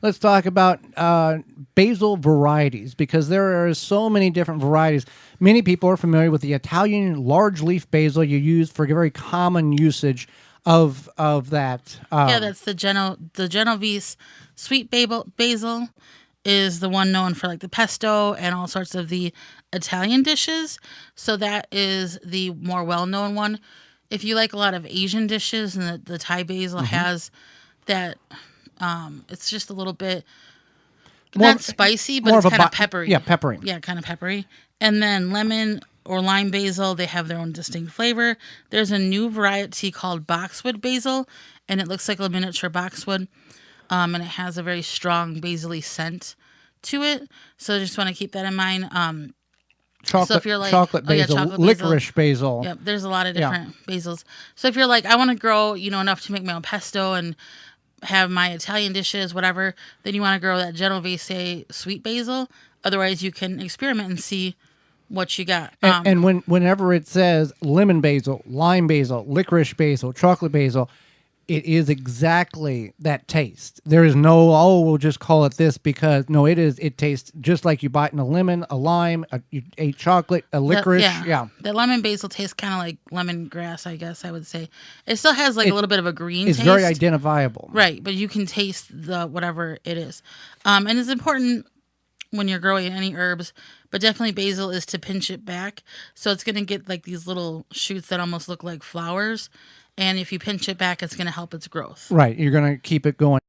Let's talk about basil varieties, because there are so many different varieties. Many people are familiar with the Italian large leaf basil you use for very common usage of that. Yeah, that's the Genovese sweet basil is the one known for like the pesto and all sorts of the Italian dishes. So that is the more well-known one. If you like a lot of Asian dishes, and the Thai basil has that, it's just a little bit not spicy, but it's kind of peppery. Yeah, peppery. Yeah, kind of peppery. And then lemon or lime basil, they have their own distinct flavor. There's a new variety called Boxwood Basil, and it looks like a miniature boxwood, and it has a very strong basil-y scent to it. So I just want to keep that in mind. Chocolate, so if you're like, chocolate basil, chocolate licorice basil. Yep, there's a lot of different basils. So if you're like, I want to grow, enough to make my own pesto and have my Italian dishes, whatever, then you want to grow that Genovese sweet basil. Otherwise, you can experiment and see what you got. And whenever it says lemon basil, lime basil, licorice basil, chocolate basil, it is exactly that taste. There is no, we'll just call it this, because no, it is. It tastes just like you bite in a lemon, a lime, a chocolate, a licorice. Yeah. The lemon basil tastes kind of like lemongrass, I guess I would say. It still has like a little bit of a green taste. It's very identifiable. Right, but you can taste the whatever it is. And it's important when you're growing any herbs, but definitely basil is to pinch it back. So it's going to get like these little shoots that almost look like flowers. And if you pinch it back, it's going to help its growth. Right. You're going to keep it going.